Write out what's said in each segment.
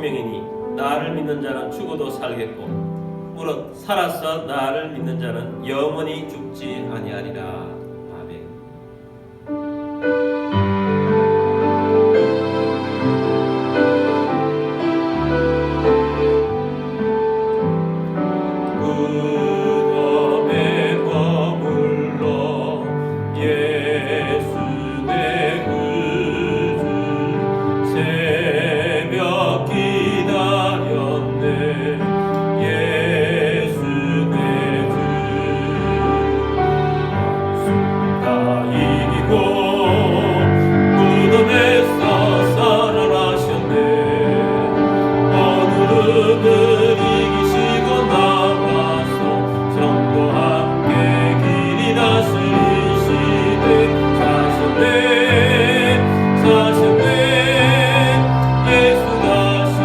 생명이니 나를 믿는 자는 죽어도 살겠고 무릇 살아서 나를 믿는 자는 영원히 죽지 아니하리라. 아멘. 무덤에 머물러 예수 내 구주 새벽 기다렸네. 예수 내 주 다 이기고 무덤에서 살아나셨네. 어둠을 이기시고 나와서 성도 함께 길이 다스리시네. 사셨네 사셨네 예수 다시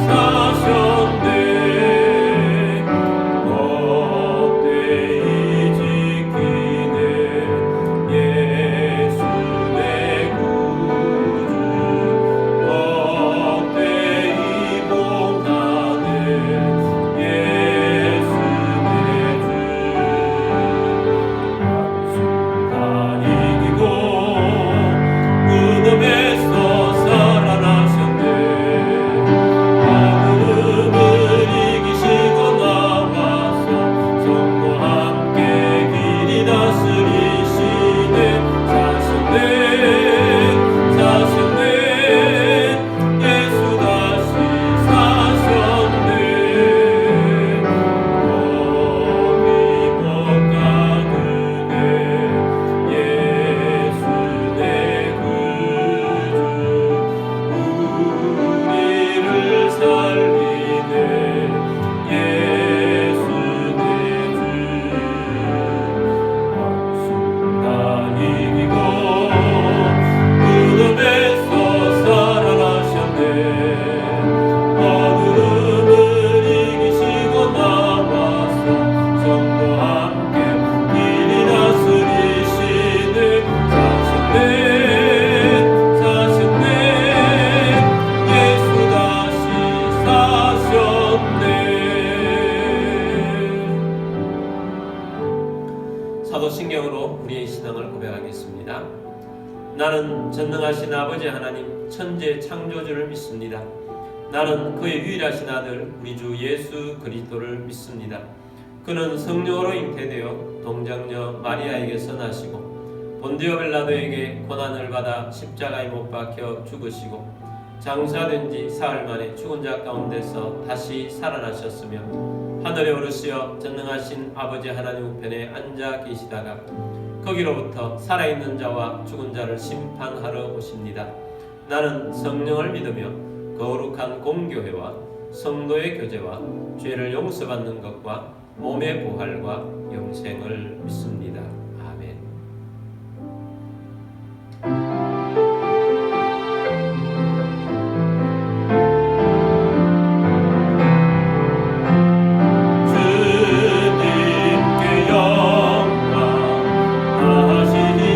사셨네. 헛되이 지키네 예수 내 구주. 헛되이 복하네 예수 내 주. 다 이기고 무덤에서 살아나셨네. 어둠을 이기시고 나와서 성도 함께 길이 다스리시네. 사셨네 사셨네 예수 다시 사셨네. 몸이 벗가드네 예수 내 구주. 우리를 살리네 예수 내 주. 다 이기고 무덤에서 살아나셨네. 어둠을 이기시고 나와서 성도 함께 길이 다스리시네. 사셨네 사셨네 예수 다시 사셨네. 사도신경으로 우리의 신앙을 고백하겠습니다. 나는 전능하신 아버지 하나님 천재 창조주를 믿습니다. 나는 그의 유일하신 아들 우리 주 예수 그리스도를 믿습니다. 그는 성령으로 잉태되어 동정녀 마리아에게서 나시고 본디오 빌라도에게 고난을 받아 십자가에 못 박혀 죽으시고 장사된 지 사흘 만에 죽은 자 가운데서 다시 살아나셨으며 하늘에 오르시어 전능하신 아버지 하나님 우편에 앉아 계시다가 거기로부터 살아있는 자와 죽은 자를 심판하러 오십니다. 나는 성령을 믿으며 거룩한 공교회와 성도의 교제와 죄를 용서받는 것과 몸의 부활과 영생을 믿습니다. 아멘. 주님께 영광 다시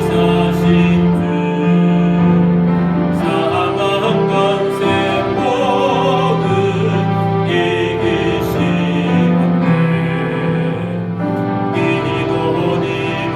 사신 주 사망 권세 모든 이기시었네. 기도 힘을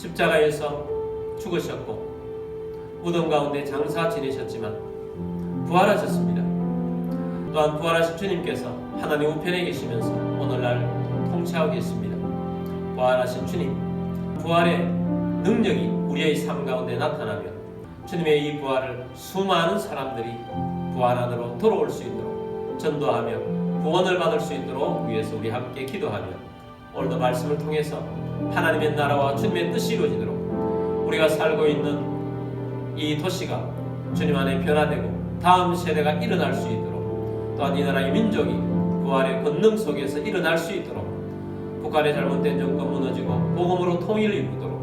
십자가에서 죽으셨고 무덤 가운데 장사 지내셨지만 부활하셨습니다. 또한 부활하신 주님께서 하나님 우편에 계시면서 오늘날 통치하고 계십니다. 부활하신 주님, 부활의 능력이 우리의 삶 가운데 나타나며 주님의 이 부활을 수많은 사람들이 부활 안으로 돌아올 수 있도록 전도하며 구원을 받을 수 있도록 위해서 우리 함께 기도하며 오늘도 말씀을 통해서 하나님의 나라와 주님의 뜻이 이루어지도록 우리가 살고 있는 이 도시가 주님 안에 변화되고 다음 세대가 일어날 수 있도록 또한 이 나라의 민족이 부활의 권능 속에서 일어날 수 있도록 북한의 잘못된 정권 무너지고 복음으로 통일을 이루도록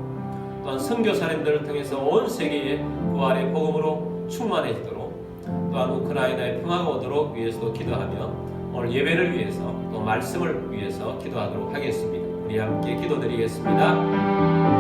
또한 선교사님들을 통해서 온 세계에 부활의 복음으로 충만해지도록 또한 우크라이나의 평화가 오도록 위해서도 기도하며 오늘 예배를 위해서 또 말씀을 위해서 기도하도록 하겠습니다. 우리 함께 기도드리겠습니다.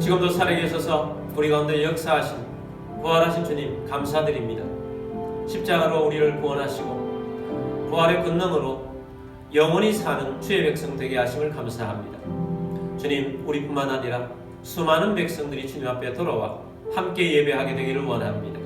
지금도 살아계셔서 우리 가운데 역사하신 부활하신 주님 감사드립니다. 십자가로 우리를 구원하시고 부활의 권능으로 영원히 사는 주의 백성 되게 하심을 감사합니다. 주님, 우리뿐만 아니라 수많은 백성들이 주님 앞에 돌아와 함께 예배하게 되기를 원합니다.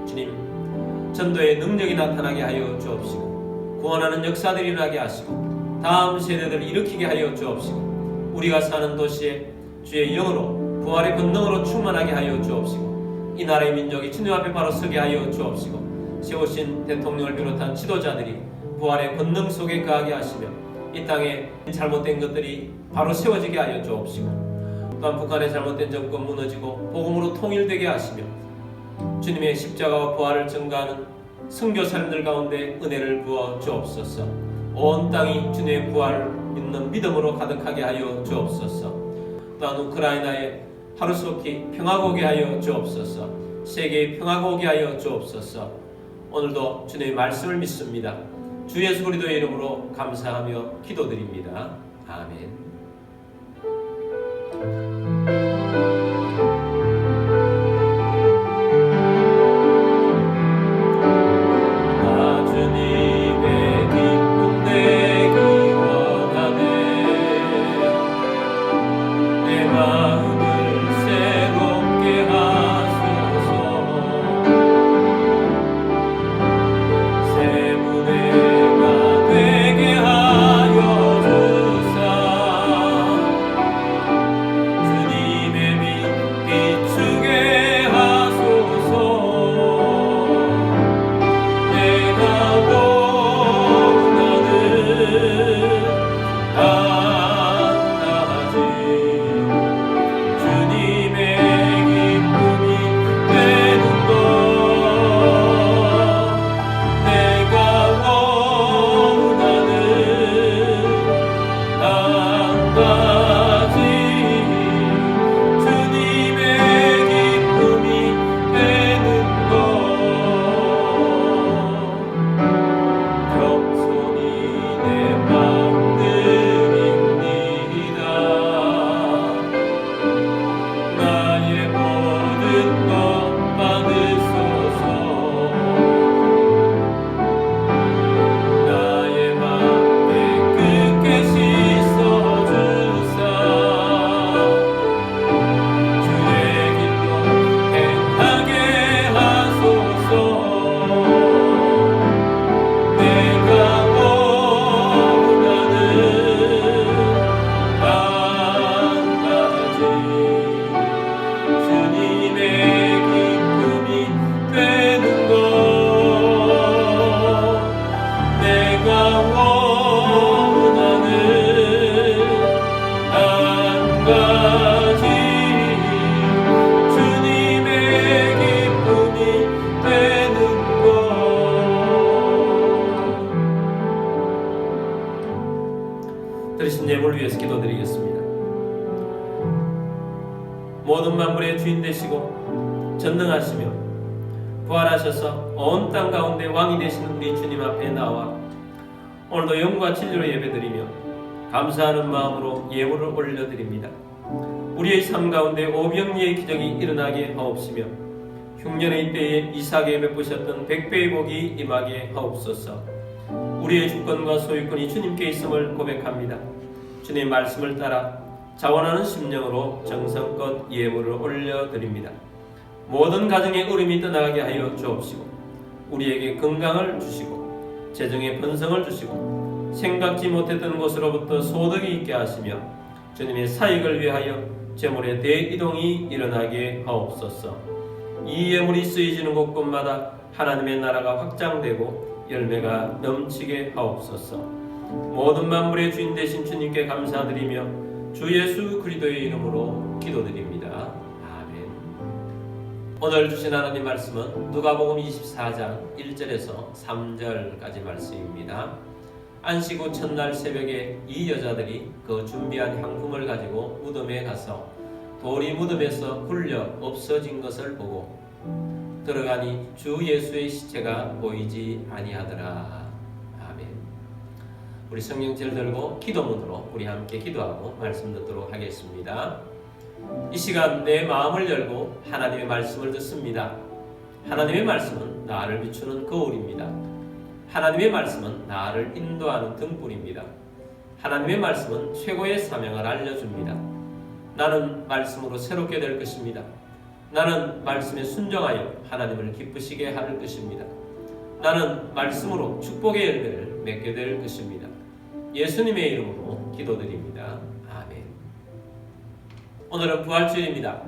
주님, 전도의 능력이 나타나게 하여 주옵시고 구원하는 역사들이 일어나게 하시고 다음 세대들을 일으키게 하여 주옵시고 우리가 사는 도시에 주의 영으로 부활의 권능으로 충만하게 하여 주옵시고 이 나라의 민족이 주님 앞에 바로 서게 하여 주옵시고 세우신 대통령을 비롯한 지도자들이 부활의 권능 속에 거하게 하시며 이 땅에 잘못된 것들이 바로 세워지게 하여 주옵시고 또한 북한의 잘못된 정권 무너지고 복음으로 통일되게 하시며 주님의 십자가와 부활을 증거하는 선교사님들 가운데 은혜를 부어 주옵소서. 온 땅이 주님의 부활을 믿는 믿음으로 가득하게 하여 주옵소서. 또한 우크라이나에 하루속히 평화가 오게 하여 주옵소서. 세계에 평화가 오게 하여 주옵소서. 오늘도 주님의 말씀을 믿습니다. 주 예수 그리스도의 이름으로 감사하며 기도드립니다. 아멘. 모든 만물의 주인 되시고 전능하시며 부활하셔서 온 땅 가운데 왕이 되시는 우리 주님 앞에 나와 오늘도 영과 진리로 예배드리며 감사하는 마음으로 예물을 올려드립니다. 우리의 삶 가운데 오병이의 기적이 일어나게 하옵시며 흉년의 때에 이삭에게 베푸셨던 백배의 복이 임하게 하옵소서. 우리의 주권과 소유권이 주님께 있음을 고백합니다. 주님의 말씀을 따라 자원하는 심령으로 정성껏 예물을 올려드립니다. 모든 가정의 어려움이 떠나게 하여 주옵시고 우리에게 건강을 주시고 재정의 번성을 주시고 생각지 못했던 곳으로부터 소득이 있게 하시며 주님의 사역을 위하여 재물의 대이동이 일어나게 하옵소서. 이 예물이 쓰여지는 곳곳마다 하나님의 나라가 확장되고 열매가 넘치게 하옵소서. 모든 만물의 주인 되신 주님께 감사드리며 주 예수 그리스도의 이름으로 기도드립니다. 아멘. 오늘 주신 하나님 말씀은 누가복음 24장 1절에서 3절까지 말씀입니다. 안식 후 첫날 새벽에 이 여자들이 그 준비한 향품을 가지고 무덤에 가서 돌이 무덤에서 굴려 없어진 것을 보고 들어가니 주 예수의 시체가 보이지 아니하더라. 아멘. 우리 성경책을 들고 기도문으로 우리 함께 기도하고 말씀 듣도록 하겠습니다. 이 시간 내 마음을 열고 하나님의 말씀을 듣습니다. 하나님의 말씀은 나를 비추는 거울입니다. 하나님의 말씀은 나를 인도하는 등불입니다. 하나님의 말씀은 최고의 사명을 알려줍니다. 나는 말씀으로 새롭게 될 것입니다. 나는 말씀에 순종하여 하나님을 기쁘시게 할 것입니다. 나는 말씀으로 축복의 열매를 맺게 될 것입니다. 예수님의 이름으로 기도드립니다. 아멘. 오늘은 부활주일입니다.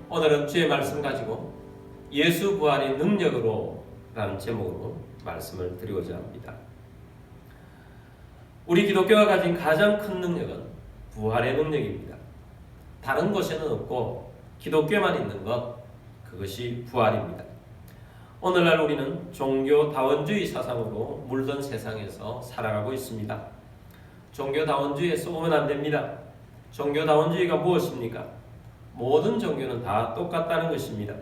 오늘은 주의 말씀 가지고 예수 부활의 능력으로 라는 제목으로 말씀을 드리고자 합니다. 우리 기독교가 가진 가장 큰 능력은 부활의 능력입니다. 다른 곳에는 없고 기독교만 있는 것, 그것이 부활입니다. 오늘날 우리는 종교다원주의 사상으로 물든 세상에서 살아가고 있습니다. 종교다원주의에 쏘면 안 됩니다. 종교다원주의가 무엇입니까? 모든 종교는 다 똑같다는 것입니다.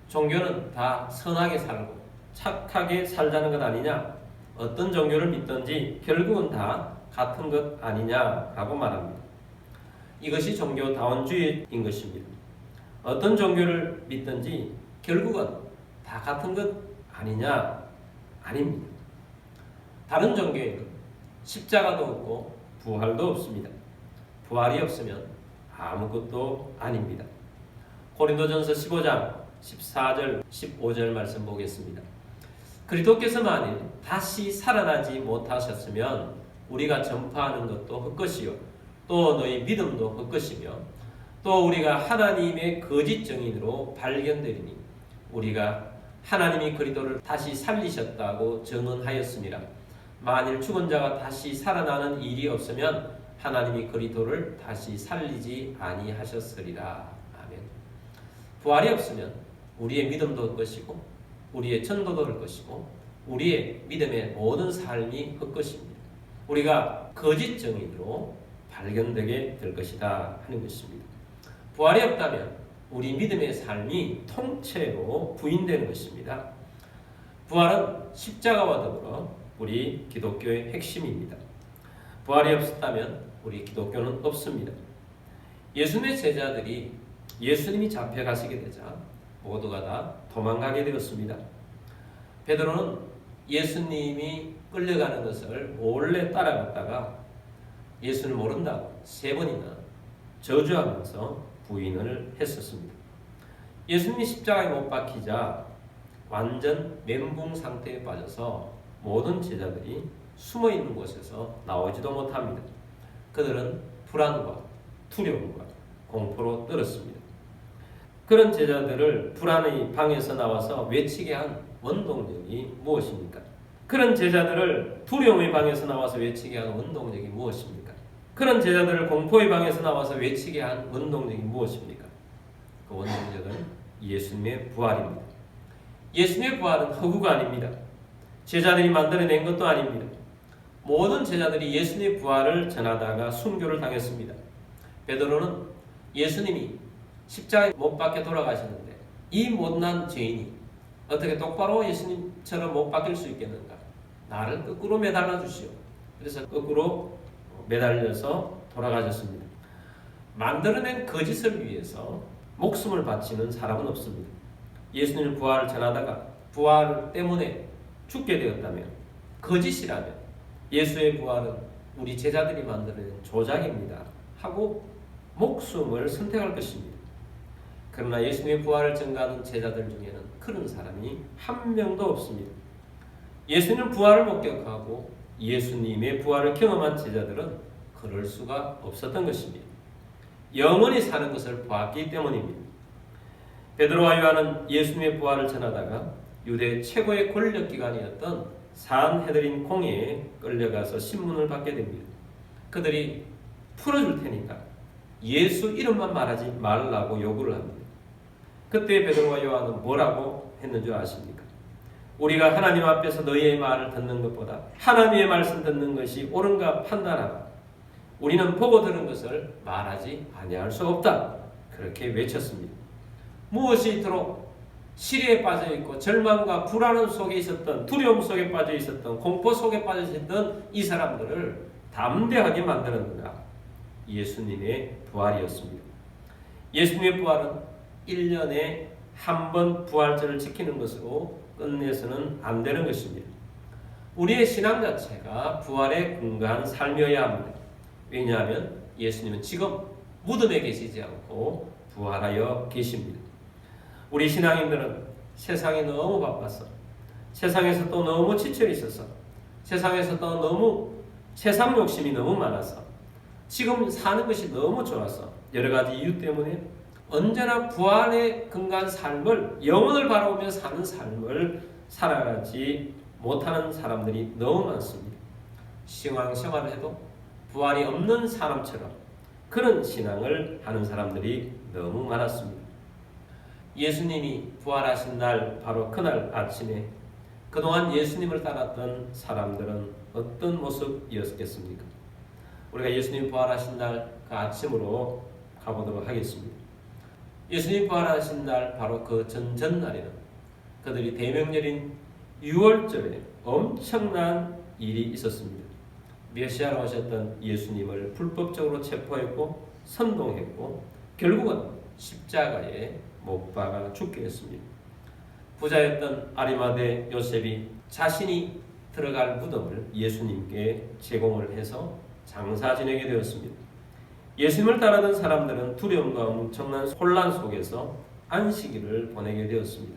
종교는 다 선하게 살고 착하게 살자는 것 아니냐? 어떤 종교를 믿든지 결국은 다 같은 것 아니냐라고 말합니다. 이것이 종교다원주의인 것입니다. 어떤 종교를 믿든지 결국은 다 같은 것 아니냐? 아닙니다. 다른 종교에는 십자가도 없고 부활도 없습니다. 부활이 없으면 아무것도 아닙니다. 고린도전서 15장 14절 15절 말씀 보겠습니다. 그리스도께서 만일 다시 살아나지 못하셨으면 우리가 전파하는 것도 헛것이요 또 너희 믿음도 헛것이며 또 우리가 하나님의 거짓 증인으로 발견되리니 우리가 하나님이 그리스도를 다시 살리셨다고 증언하였습니다. 만일 죽은 자가 다시 살아나는 일이 없으면 하나님이 그리스도를 다시 살리지 아니하셨으리라. 아멘. 부활이 없으면 우리의 믿음도 헛것이고 우리의 전도도 헛것이고 우리의 믿음의 모든 삶이 헛것입니다. 우리가 거짓 증인으로 발견되게 될 것이다 하는 것입니다. 부활이 없다면 우리 믿음의 삶이 통째로 부인되는 것입니다. 부활은 십자가와 더불어 우리 기독교의 핵심입니다. 부활이 없었다면 우리 기독교는 없습니다. 예수님의 제자들이 예수님이 잡혀가시게 되자 모두가 다 도망가게 되었습니다. 베드로는 예수님이 끌려가는 것을 몰래 따라갔다가 예수를 모른다고 3번이나 저주하면서 부인을 했었습니다. 예수님이 십자가에 못 박히자 완전 멘붕 상태에 빠져서 모든 제자들이 숨어있는 곳에서 나오지도 못합니다. 그들은 불안과 두려움과 공포로 떨었습니다. 그런 제자들을 불안의 방에서 나와서 외치게 한 원동력이 무엇입니까? 그런 제자들을 두려움의 방에서 나와서 외치게 한 원동력이 무엇입니까? 그런 제자들을 공포의 방에서 나와서 외치게 한 원동력이 무엇입니까? 그 원동력은 예수님의 부활입니다. 예수님의 부활은 허구가 아닙니다. 제자들이 만들어낸 것도 아닙니다. 모든 제자들이 예수님의 부활을 전하다가 순교를 당했습니다. 베드로는 예수님이 십자가에 못 박혀 돌아가시는데 이 못난 죄인이 어떻게 똑바로 예수님처럼 못 박힐 수 있겠는가? 나를 거꾸로 매달아 주시오. 그래서 거꾸로 매달려서 돌아가셨습니다. 만들어낸 거짓을 위해서 목숨을 바치는 사람은 없습니다. 예수님의 부활을 전하다가 부활 때문에 죽게 되었다면, 거짓이라면 예수의 부활은 우리 제자들이 만들어낸 조작입니다 하고 목숨을 선택할 것입니다. 그러나 예수님의 부활을 증거하는 제자들 중에는 그런 사람이 한 명도 없습니다. 예수님 부활을 목격하고 예수님의 부활을 경험한 제자들은 그럴 수가 없었던 것입니다. 영원히 사는 것을 보았기 때문입니다. 베드로와 요한은 예수님의 부활을 전하다가 유대 최고의 권력기관이었던 산헤드린 공회에 끌려가서 신문을 받게 됩니다. 그들이 풀어줄 테니까 예수 이름만 말하지 말라고 요구를 합니다. 그때 베드로와 요한은 뭐라고 했는 줄 아십니까? 우리가 하나님 앞에서 너희의 말을 듣는 것보다 하나님의 말씀 듣는 것이 옳은가 판단하라. 우리는 보고 들은 것을 말하지 아니할 수 없다. 그렇게 외쳤습니다. 무엇이 이토록 시리에 빠져 있고 절망과 불안 속에 있었던, 두려움 속에 빠져 있었던, 공포 속에 빠져 있었던 이 사람들을 담대하게 만들었는가? 예수님의 부활이었습니다. 예수님의 부활은 1년에 한 번 부활절을 지키는 것으로 끝내서는 안 되는 것입니다. 우리의 신앙 자체가 부활에 근거한 삶이어야 합니다. 왜냐하면 예수님은 지금 무덤에 계시지 않고 부활하여 계십니다. 우리 신앙인들은 세상에 너무 바빠서, 세상에서 또 너무 지쳐 있어서, 세상에서 또 너무 세상 욕심이 너무 많아서, 지금 사는 것이 너무 좋아서 여러 가지 이유 때문에 언제나 부활에 근거한 삶을, 영혼을 바라보며 사는 삶을 살아가지 못하는 사람들이 너무 많습니다. 신앙생활을 해도 부활이 없는 사람처럼 그런 신앙을 하는 사람들이 너무 많았습니다. 예수님이 부활하신 날, 바로 그날 아침에 그동안 예수님을 따랐던 사람들은 어떤 모습이었겠습니까? 우리가 예수님 부활하신 날 그 아침으로 가보도록 하겠습니다. 예수님 부활하신 날 바로 그 전전날에는 그들이 대명절인 6월절에 엄청난 일이 있었습니다. 메시아로 오셨던 예수님을 불법적으로 체포했고 선동했고 결국은 십자가에 못 박아 죽게 했습니다. 부자였던 아리마대 요셉이 자신이 들어갈 무덤을 예수님께 제공을 해서 장사 지내게 되었습니다. 예수님을 따르던 사람들은 두려움과 엄청난 혼란 속에서 안식일을 보내게 되었습니다.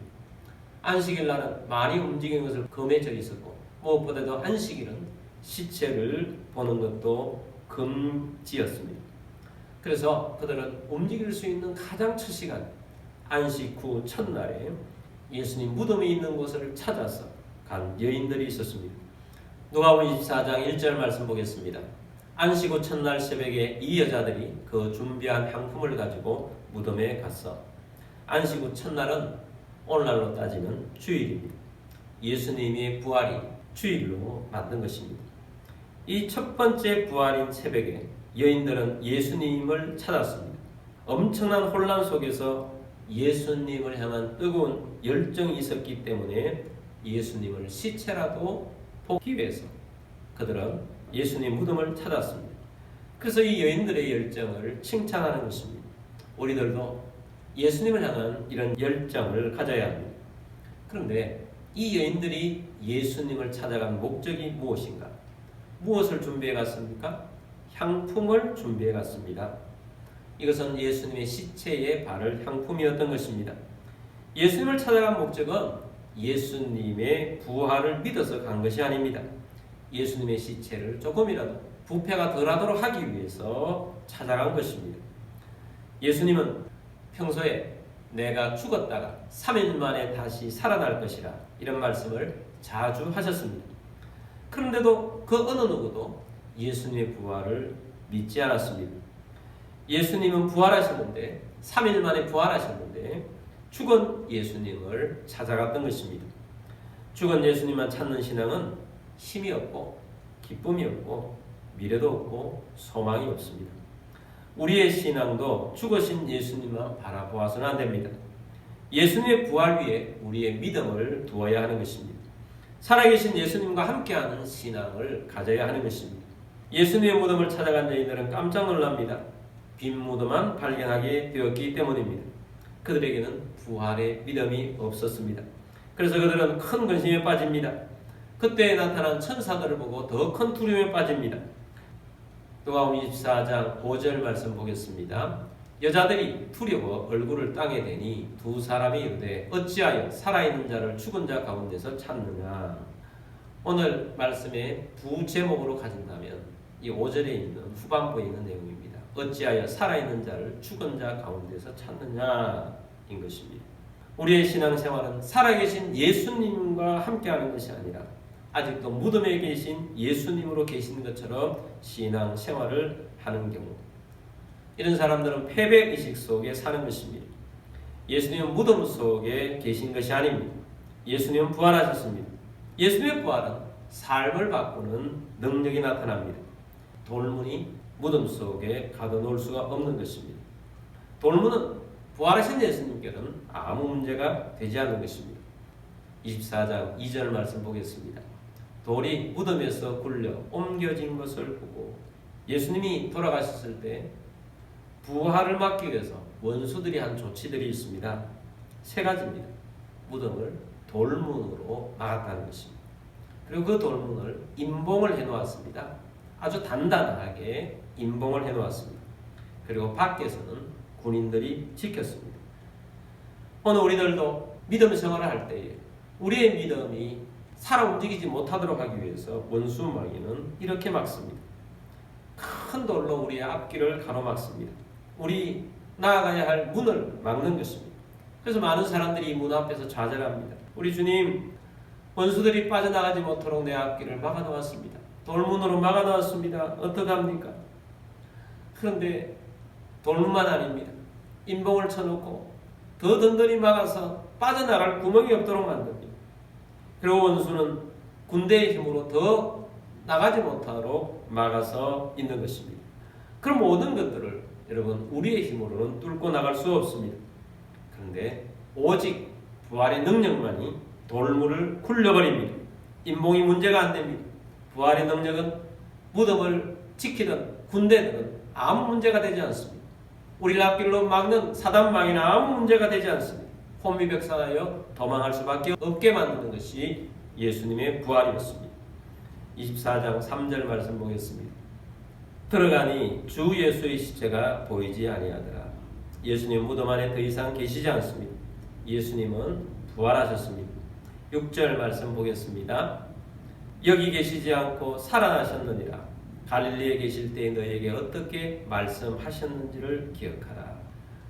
안식일 날은 많이 움직이는 것을 금해져 있었고 무엇보다도 안식일은 시체를 보는 것도 금지였습니다. 그래서 그들은 움직일 수 있는 가장 첫 시간, 안식 후 첫날에 예수님 무덤이 있는 곳을 찾아서 간 여인들이 있었습니다. 누가복음 24장 1절 말씀 보겠습니다. 안식 후 첫날 새벽에 이 여자들이 그 준비한 향품을 가지고 무덤에 갔어. 안식 후 첫날은 오늘날로 따지면 주일입니다. 예수님의 부활이 주일로 만든 것입니다. 이 첫 번째 부활인 새벽에 여인들은 예수님을 찾았습니다. 엄청난 혼란 속에서 예수님을 향한 뜨거운 열정이 있었기 때문에 예수님을 시체라도 보기 위해서 그들은 예수님 무덤을 찾았습니다. 그래서 이 여인들의 열정을 칭찬하는 것입니다. 우리들도 예수님을 향한 이런 열정을 가져야 합니다. 그런데 이 여인들이 예수님을 찾아간 목적이 무엇인가? 무엇을 준비해 갔습니까? 향품을 준비해 갔습니다. 이것은 예수님의 시체에 바를 향품이었던 것입니다. 예수님을 찾아간 목적은 예수님의 부활을 믿어서 간 것이 아닙니다. 예수님의 시체를 조금이라도 부패가 덜하도록 하기 위해서 찾아간 것입니다. 예수님은 평소에 내가 죽었다가 3일 만에 다시 살아날 것이라 이런 말씀을 자주 하셨습니다. 그런데도 그 어느 누구도 예수님의 부활을 믿지 않았습니다. 예수님은 부활하셨는데 3일 만에 부활하셨는데 죽은 예수님을 찾아갔던 것입니다. 죽은 예수님만 찾는 신앙은 힘이 없고 기쁨이 없고 미래도 없고 소망이 없습니다. 우리의 신앙도 죽으신 예수님만 바라보아서는 안 됩니다. 예수님의 부활 위에 우리의 믿음을 두어야 하는 것입니다. 살아계신 예수님과 함께하는 신앙을 가져야 하는 것입니다. 예수님의 무덤을 찾아간 저희들은 깜짝 놀랍니다. 빈 무덤만 발견하게 되었기 때문입니다. 그들에게는 부활의 믿음이 없었습니다. 그래서 그들은 큰 근심에 빠집니다. 그때 나타난 천사들을 보고 더 큰 두려움에 빠집니다. 누가복음 24장 5절 말씀 보겠습니다. 여자들이 두려워 얼굴을 땅에 대니 두 사람이 이르되 어찌하여 살아있는 자를 죽은 자 가운데서 찾느냐. 오늘 말씀의 두 제목으로 가진다면 이 5절에 있는 후반부에 있는 내용입니다. 어찌하여 살아있는 자를 죽은 자 가운데서 찾느냐인 것입니다. 우리의 신앙생활은 살아계신 예수님과 함께하는 것이 아니라 아직도 무덤에 계신 예수님으로 계신 것처럼 신앙생활을 하는 경우, 이런 사람들은 패배의식 속에 사는 것입니다. 예수님은 무덤 속에 계신 것이 아닙니다. 예수님은 부활하셨습니다. 예수님의 부활은 삶을 바꾸는 능력이 나타납니다. 돌문이 무덤 속에 가둬놓을 수가 없는 것입니다. 돌문은 부활하신 예수님께는 아무 문제가 되지 않는 것입니다. 24장 2절 말씀 보겠습니다. 돌이 무덤에서 굴려 옮겨진 것을 보고 예수님이 돌아가셨을 때 부활을 막기 위해서 원수들이 한 조치들이 있습니다. 세 가지입니다. 무덤을 돌문으로 막았다는 것입니다. 그리고 그 돌문을 임봉을 해놓았습니다. 아주 단단하게 임봉을 해놓았습니다. 그리고 밖에서는 군인들이 지켰습니다. 오늘 우리들도 믿음 생활을 할 때에 우리의 믿음이 살아 움직이지 못하도록 하기 위해서 원수 마귀는 이렇게 막습니다. 큰 돌로 우리의 앞길을 가로막습니다. 우리 나아가야 할 문을 막는 것입니다. 그래서 많은 사람들이 이 문 앞에서 좌절합니다. 우리 주님, 원수들이 빠져나가지 못하도록 내 앞길을 막아놓았습니다. 돌문으로 막아놓았습니다. 어떡합니까? 그런데 돌문만 아닙니다. 임봉을 쳐놓고 더 든든히 막아서 빠져나갈 구멍이 없도록 만듭니다. 그리고 원수는 군대의 힘으로 더 나가지 못하도록 막아서 있는 것입니다. 그럼 모든 것들을 여러분 우리의 힘으로는 뚫고 나갈 수 없습니다. 그런데 오직 부활의 능력만이 돌문을 굴려버립니다. 임봉이 문제가 안 됩니다. 부활의 능력은 무덤을 지키던 군대들은 아무 문제가 되지 않습니다. 우리를 앞길로 막는 사단마귀는 아무 문제가 되지 않습니다. 혼미백산하여 도망할 수밖에 없게 만드는 것이 예수님의 부활이었습니다. 24장 3절 말씀 보겠습니다. 들어가니 주 예수의 시체가 보이지 아니하더라. 예수님 무덤 안에 더 이상 계시지 않습니다. 예수님은 부활하셨습니다. 6절 말씀 보겠습니다. 여기 계시지 않고 살아나셨느니라. 갈릴리에 계실 때 너에게 어떻게 말씀하셨는지를 기억하라.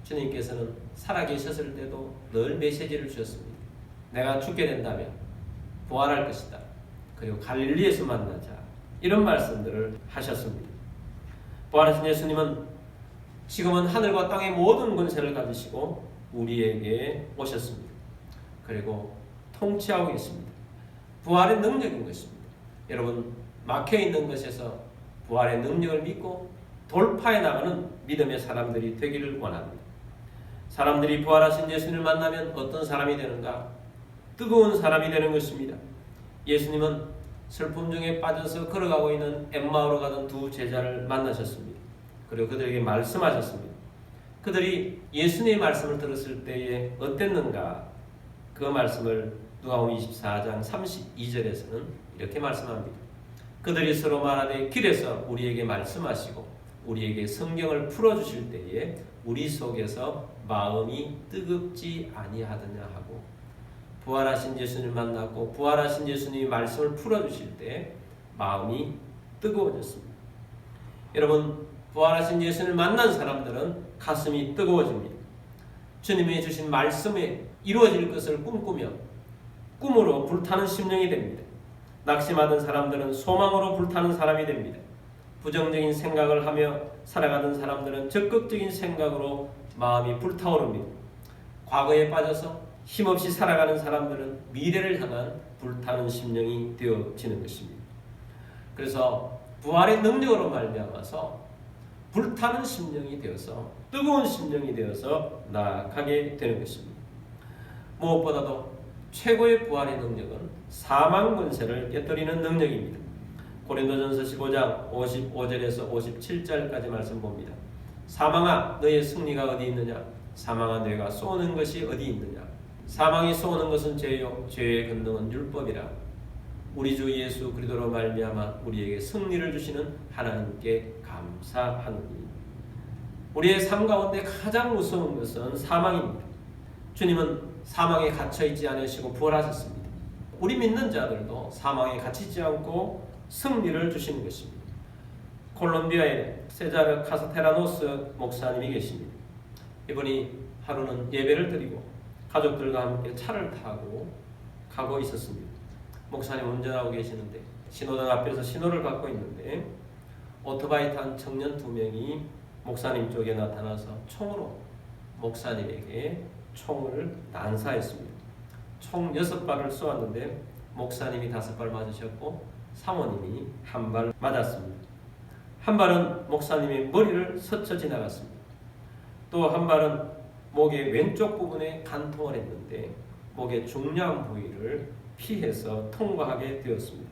주님께서는 살아계셨을 때도 늘 메시지를 주셨습니다. 내가 죽게 된다면 부활할 것이다. 그리고 갈릴리에서 만나자. 이런 말씀들을 하셨습니다. 부활하신 예수님은 지금은 하늘과 땅의 모든 권세를 가지시고 우리에게 오셨습니다. 그리고 통치하고 계십니다. 부활의 능력인 것입니다. 여러분, 막혀있는 것에서 부활의 능력을 믿고 돌파해 나가는 믿음의 사람들이 되기를 원합니다. 사람들이 부활하신 예수님을 만나면 어떤 사람이 되는가? 뜨거운 사람이 되는 것입니다. 예수님은 슬픔 중에 빠져서 걸어가고 있는 엠마오로 가던 두 제자를 만나셨습니다. 그리고 그들에게 말씀하셨습니다. 그들이 예수님의 말씀을 들었을 때에 어땠는가? 그 말씀을 누가복음 24장 32절에서는 이렇게 말씀합니다. 그들이 서로 말하되 길에서 우리에게 말씀하시고 우리에게 성경을 풀어주실 때에 우리 속에서 마음이 뜨겁지 아니하더냐 하고, 부활하신 예수님을 만났고 부활하신 예수님이 말씀을 풀어주실 때 마음이 뜨거워졌습니다. 여러분, 부활하신 예수님을 만난 사람들은 가슴이 뜨거워집니다. 주님이 주신 말씀에 이루어질 것을 꿈꾸며 꿈으로 불타는 심령이 됩니다. 낙심하던 사람들은 소망으로 불타는 사람이 됩니다. 부정적인 생각을 하며 살아가는 사람들은 적극적인 생각으로 마음이 불타오릅니다. 과거에 빠져서 힘없이 살아가는 사람들은 미래를 향한 불타는 심령이 되어지는 것입니다. 그래서 부활의 능력으로 말미암아서 불타는 심령이 되어서 뜨거운 심령이 되어서 나아가게 되는 것입니다. 무엇보다도 최고의 부활의 능력은 사망 권세를 깨뜨리는 능력입니다. 고린도전서 15장 55절에서 57절까지 말씀 봅니다. 사망아 너의 승리가 어디 있느냐? 사망아 너희가 쏘는 것이 어디 있느냐? 사망이 쏘는 것은 죄요 죄의 권능은 율법이라. 우리 주 예수 그리스도로 말미암아 우리에게 승리를 주시는 하나님께 감사하노니. 우리의 삶 가운데 가장 무서운 것은 사망입니다. 주님은 사망에 갇혀있지 않으시고 부활하셨습니다. 우리 믿는 자들도 사망에 갇히지 않고 승리를 주시는 것입니다. 콜롬비아에 세자르 카스테라노스 목사님이 계십니다. 이분이 하루는 예배를 드리고 가족들과 함께 차를 타고 가고 있었습니다. 목사님 운전하고 계시는데 신호등 앞에서 신호를 받고 있는데 오토바이 탄 청년 2명이 목사님 쪽에 나타나서 총으로 목사님에게 총을 난사했습니다. 총 6발을 쏘았는데 목사님이 5발 맞으셨고 사모님이 1발 맞았습니다. 한 발은 목사님의 머리를 스쳐 지나갔습니다. 또 한 발은 목의 왼쪽 부분에 간통을 했는데 목의 중요한 부위를 피해서 통과하게 되었습니다.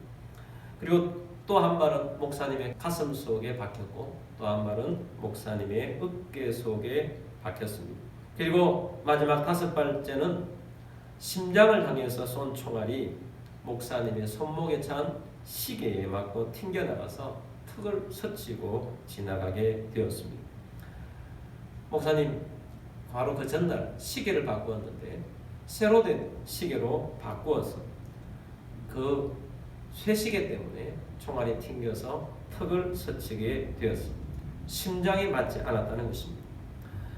그리고 또 한 발은 목사님의 가슴 속에 박혔고 또 한 발은 목사님의 어깨 속에 박혔습니다. 그리고 마지막 5발째는 심장을 향해서 쏜 총알이 목사님의 손목에 찬 시계에 맞고 튕겨나가서 턱을 스치고 지나가게 되었습니다. 목사님 바로 그 전날 시계를 바꾸었는데 새로 된 시계로 바꾸어서 그 쇠시계 때문에 총알이 튕겨서 턱을 스치게 되었습니다. 심장이 맞지 않았다는 것입니다.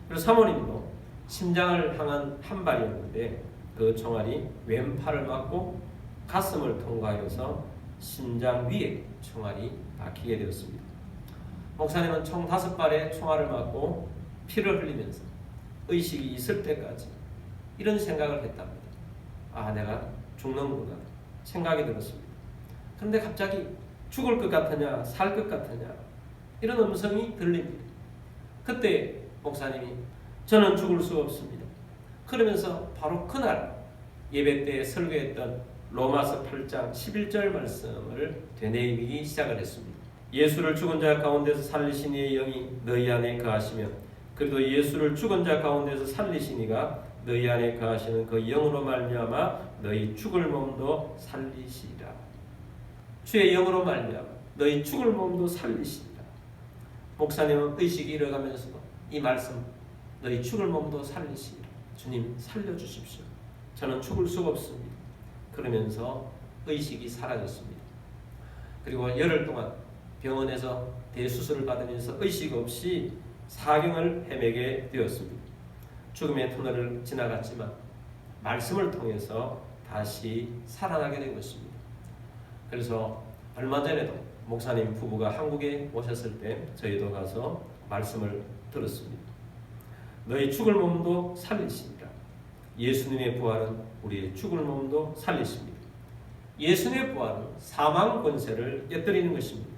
그리고 사모님도 심장을 향한 한 발이었는데 그 총알이 왼팔을 맞고 가슴을 통과하여서 심장 위에 총알이 박히게 되었습니다. 목사님은 총 5발의 총알을 맞고 피를 흘리면서 의식이 있을 때까지 이런 생각을 했답니다. 아, 내가 죽는구나 생각이 들었습니다. 그런데 갑자기 죽을 것 같으냐 살 것 같으냐 이런 음성이 들립니다. 그때 목사님이 저는 죽을 수 없습니다. 그러면서 바로 그날 예배 때 설교했던 로마서 8장 11절 말씀을 되뇌이기 시작을 했습니다. 예수를 죽은 자 가운데서 살리신 이의 영이 너희 안에 거하시며 그래도 예수를 죽은 자 가운데서 살리신 이가 너희 안에 거하시는 그 영으로 말미암아 너희 죽을 몸도 살리시리라. 주의 영으로 말미암아 너희 죽을 몸도 살리시리라. 목사님은 의식이 잃어가면서도 이 말씀 너희 죽을 몸도 살리시리라. 주님 살려주십시오. 저는 죽을 수가 없습니다. 그러면서 의식이 사라졌습니다. 그리고 열흘 동안 병원에서 대수술을 받으면서 의식 없이 사경을 헤매게 되었습니다. 죽음의 터널을 지나갔지만 말씀을 통해서 다시 살아나게 된 것입니다. 그래서 얼마 전에도 목사님 부부가 한국에 오셨을 때 저희도 가서 말씀을 들었습니다. 너희 죽을 몸도 살리시리라. 예수님의 부활은 우리의 죽을 몸도 살리십니다. 예수님의 부활은 사망 권세를 깨뜨리는 것입니다.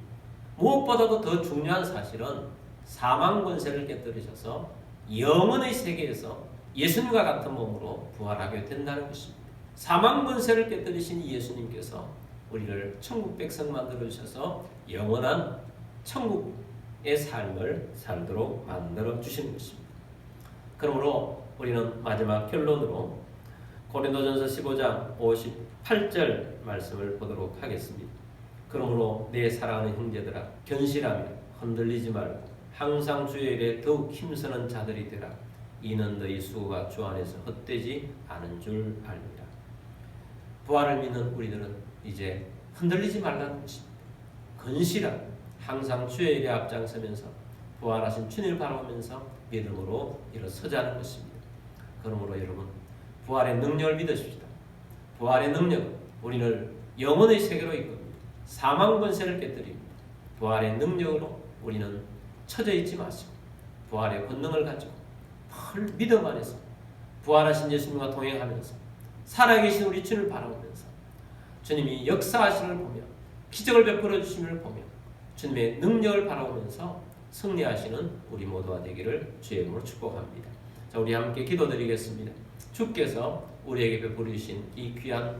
무엇보다도 더 중요한 사실은 사망 권세를 깨뜨리셔서 영원의 세계에서 예수님과 같은 몸으로 부활하게 된다는 것입니다. 사망 권세를 깨뜨리신 예수님께서 우리를 천국 백성 만들어 주셔서 영원한 천국의 삶을 살도록 만들어 주시는 것입니다. 그러므로 우리는 마지막 결론으로 고린도전서 15장 58절 말씀을 보도록 하겠습니다. 그러므로 내 사랑하는 형제들아 견실하며 흔들리지 말고 항상 주의 일에 더욱 힘쓰는 자들이 되라. 이는 너희 수고가 주 안에서 헛되지 않은 줄 알리라. 부활을 믿는 우리들은 이제 흔들리지 말라는 것입니다. 건실하게 항상 주의 일에 앞장서면서 부활하신 주님을 바라보면서 믿음으로 일어서자는 것입니다. 그러므로 여러분 부활의 능력을 믿으십시다. 부활의 능력은 우리를 영원의 세계로 이끕니다. 사망 권세를 깨뜨립니다. 부활의 능력으로 우리는 처져 있지 마시고 부활의 권능을 가지고 늘 믿음 안에서 부활하신 예수님과 동행하면서 살아계신 우리 주님을 바라보면서 주님이 역사하심을 보며 기적을 베풀어 주심을 보며 주님의 능력을 바라보면서 승리하시는 우리 모두가 되기를 주의 이름으로 축복합니다. 자, 우리 함께 기도드리겠습니다. 주께서 우리에게 베풀어 주신 이 귀한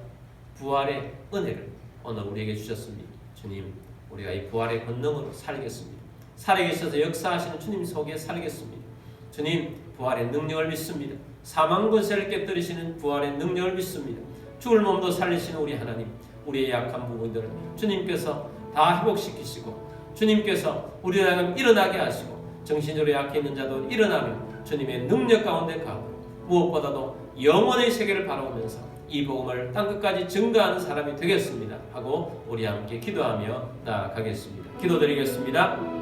부활의 은혜를 오늘 우리에게 주셨습니다. 주님, 우리가 이 부활의 권능으로 살겠습니다. 살아계셔서 역사하시는 주님 속에 살겠습니다. 주님, 부활의 능력을 믿습니다. 사망 권세를 깨뜨리시는 부활의 능력을 믿습니다. 죽을 몸도 살리시는 우리 하나님, 우리의 약한 부분들을 주님께서 다 회복시키시고 주님께서 우리를 하여금 일어나게 하시고 정신적으로 약해 있는 자도 일어나며 주님의 능력 가운데 가고 무엇보다도 영원의 세계를 바라보면서 이 복음을 땅끝까지 증거하는 사람이 되겠습니다 하고 우리 함께 기도하며 나아가겠습니다. 기도드리겠습니다.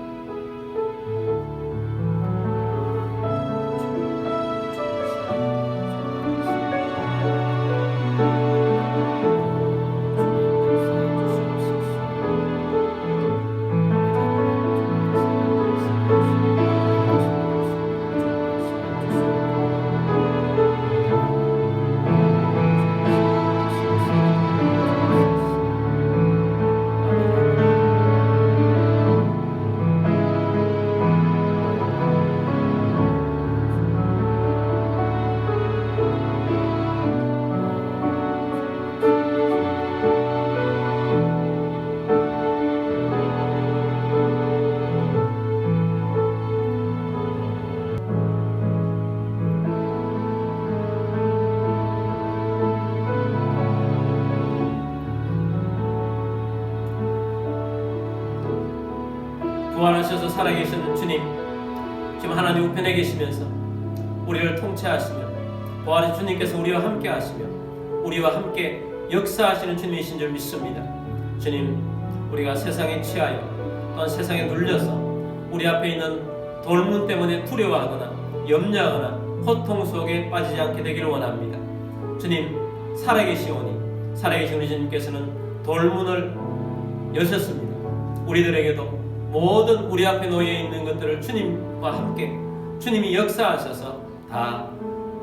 부활하셔서 살아계시는 주님, 지금 하나님 우편에 계시면서 우리를 통치하시며 부활의 주님께서 우리와 함께 하시며 우리와 함께 역사하시는 주님이신 줄 믿습니다. 주님, 우리가 세상에 취하여 또한 세상에 눌려서 우리 앞에 있는 돌문 때문에 두려워하거나 염려하거나 고통 속에 빠지지 않게 되기를 원합니다. 주님, 살아계시오니 살아계신 우리 주님께서는 돌문을 여셨습니다. 우리들에게도 모든 우리 앞에 놓여 있는 것들을 주님과 함께 주님이 역사하셔서 다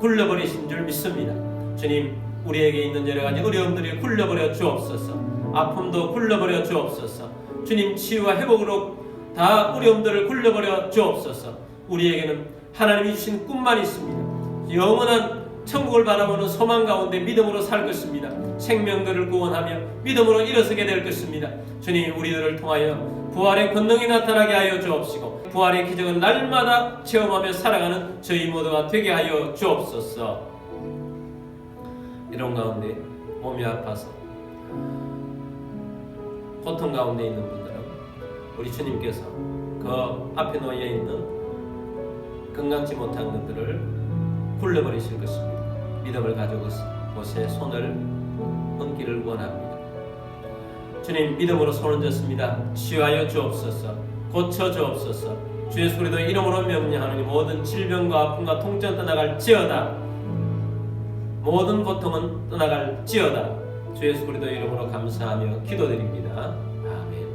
굴려버리신 줄 믿습니다. 주님, 우리에게 있는 여러 가지 어려움들이 굴려버려 주옵소서. 아픔도 굴려버려 주옵소서. 주님, 치유와 회복으로 다 어려움들을 굴려버려 주옵소서. 우리에게는 하나님이 주신 꿈만 있습니다. 영원한 천국을 바라보는 소망 가운데 믿음으로 살 것입니다. 생명들을 구원하며 믿음으로 일어서게 될 것입니다. 주님, 우리들을 통하여 부활의 권능이 나타나게 하여 주옵시고 부활의 기적을 날마다 체험하며 살아가는 저희 모두가 되게 하여 주옵소서. 이런 가운데 몸이 아파서 고통 가운데 있는 분들은 우리 주님께서 그 앞에 놓여 있는 건강치 못한 것들을 굴려버리실 것입니다. 믿음을 가지고 곳에 손을 얹기를 원합니다. 주님, 믿음으로 손을 얹었습니다. 치유하여 주옵소서. 고쳐 주옵소서. 주의 소리도 이름으로 명령하노니 모든 질병과 아픔과 통증 떠나갈지어다. 모든 고통은 떠나갈지어다. 주의 소리도 이름으로 감사하며 기도드립니다. 아멘.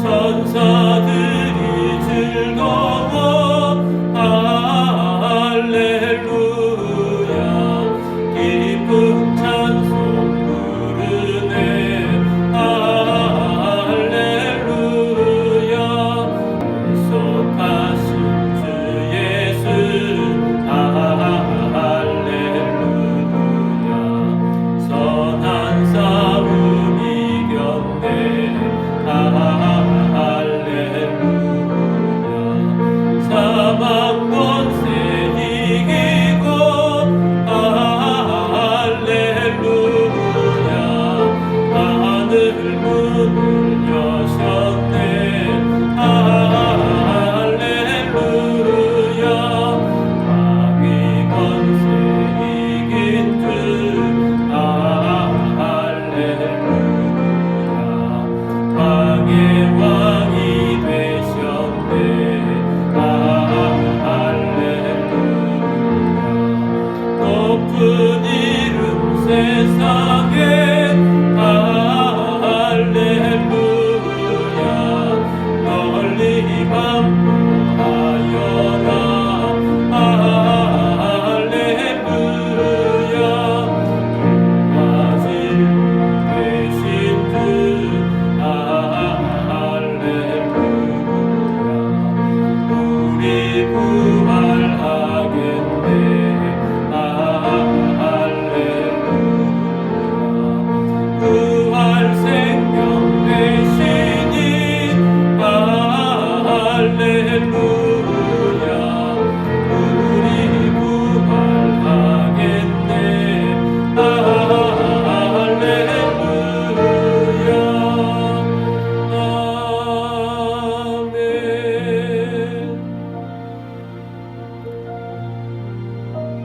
천사들이 세상에 할렐루야 널리 반포하여라 할렐루야 구하신 되신 주 할렐루야 우리 부활하겠네 할렐루야 부활 생명 되시니 할렐루야 우리 부활하겠네 할렐루야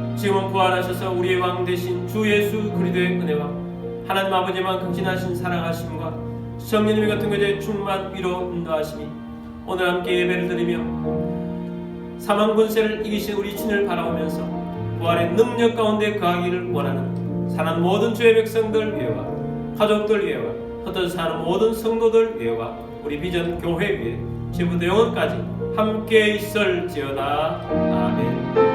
아멘. 지금은 부활하셔서 우리의 왕 되신 주 예수 그리스도의 은혜와 하나님 아버지만 극진하신 사랑하심과 성령님의 같은 교제의 충만 위로 인도하심이 오늘 함께 예배를 드리며 사망 권세를 이기신 우리 주님을 바라보면서 부활의 능력 가운데 거하기를 원하는 사는 모든 주의 백성들 위에와 가족들 위에와 흩어져 사는 모든 성도들 위에와 우리 비전 교회 위에 지금부터 영원까지 함께 있을지어다. 아멘.